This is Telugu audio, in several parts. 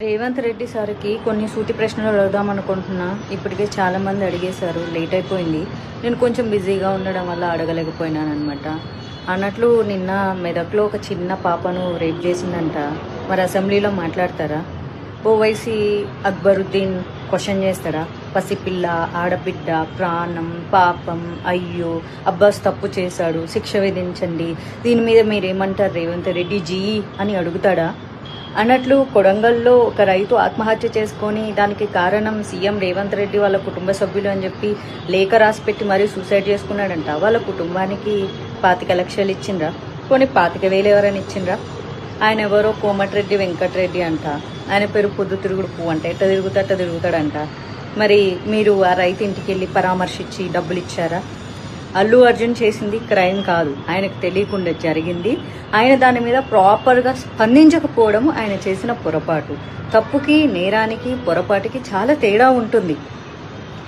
రేవంత్ రెడ్డి సార్కి కొన్ని సూటి ప్రశ్నలు అడుగుదాం అనుకుంటున్నా. ఇప్పటికే చాలా మంది అడిగేశారు, లేట్ అయిపోయింది. నేను కొంచెం బిజీగా ఉండడం వల్ల అడగలేకపోయినాను అనమాట. అన్నట్లు నిన్న మెదక్లో ఒక చిన్న పాపను రేప్ చేసిందంట. మరి అసెంబ్లీలో మాట్లాడతారా? ఓవైసీ అక్బరుద్దీన్ క్వశ్చన్ చేస్తాడా? పసిపిల్ల, ఆడబిడ్డ, ప్రాణం, పాపం, అయ్యో అబ్బాస్ తప్పు చేశాడు, శిక్ష విధించండి, దీని మీద మీరేమంటారు రేవంత్ రెడ్డి జీ అని అడుగుతాడా? అన్నట్లు కొడంగల్లో ఒక రైతు ఆత్మహత్య చేసుకొని దానికి కారణం సీఎం రేవంత్ రెడ్డి వాళ్ళ కుటుంబ సభ్యులు అని చెప్పి లేఖ రాసిపెట్టి మరీ సూసైడ్ చేసుకున్నాడంట. వాళ్ళ కుటుంబానికి 25 లక్షలు ఇచ్చిండ్రా? కొన్ని 25,000 ఎవరైనా ఇచ్చిండ్రా? ఆయన ఎవరో కోమటిరెడ్డి వెంకటరెడ్డి అంట. ఆయన పేరు పొద్దు తిరుగుడు పువ్వు అంట. ఎట్ట తిరుగుతాడంట. మరి మీరు ఆ రైతు ఇంటికి వెళ్ళి పరామర్శించి డబ్బులు ఇచ్చారా? అల్లు అర్జున్ చేసింది క్రైమ్ కాదు, ఆయనకు తెలియకుండా జరిగింది. ఆయన దాని మీద ప్రాపర్గా స్పందించకపోవడం ఆయన చేసిన పొరపాటు. తప్పుకి, నేరానికి, పొరపాటుకి చాలా తేడా ఉంటుంది.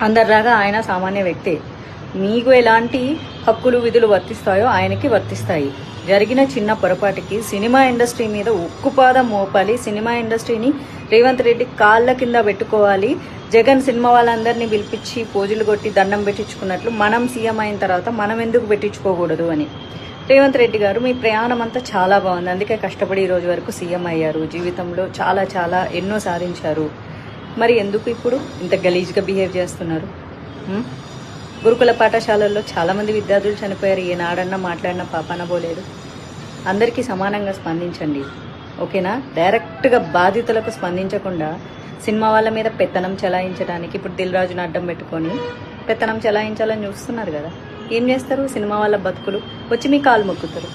అందరిలాగా ఆయన సామాన్య వ్యక్తే. మీకు ఎలాంటి హక్కులు విధులు వర్తిస్తాయో ఆయనకి వర్తిస్తాయి. జరిగిన చిన్న పొరపాటుకి సినిమా ఇండస్ట్రీ మీద ఉక్కుపాదం మోపాలి. సినిమా ఇండస్ట్రీని రేవంత్ రెడ్డి కాళ్ళ కింద పెట్టుకోవాలి. జగన్ సినిమా వాళ్ళందరినీ పిలిపించి పోజులు కొట్టి దండం పెట్టించుకున్నట్లు మనం సీఎం అయిన తర్వాత మనం ఎందుకు పెట్టించుకోకూడదు అని. రేవంత్ రెడ్డి గారు, మీ ప్రయాణం అంతా చాలా బాగుంది, అందుకే కష్టపడి ఈ రోజు వరకు సీఎం అయ్యారు. జీవితంలో చాలా చాలా ఎన్నో సాధించారు. మరి ఎందుకు ఇప్పుడు ఇంత గలీజ్గా బిహేవ్ చేస్తున్నారు? గురుకుల పాఠశాలల్లో చాలామంది విద్యార్థులు చనిపోయారు. ఏనాడన్నా మాట్లాడిన పాపాన పోలేదు. అందరికీ సమానంగా స్పందించండి, ఓకేనా? డైరెక్ట్గా బాధితులకు స్పందించకుండా సినిమా వాళ్ళ మీద పెత్తనం చెలాయించడానికి ఇప్పుడు దిల్ రాజును అడ్డం పెట్టుకొని పెత్తనం చెలాయించాలని చూస్తున్నారు కదా. ఏం చేస్తారు? సినిమా వాళ్ళ బతుకులు వచ్చి మీ కాలు మొక్కుతారు.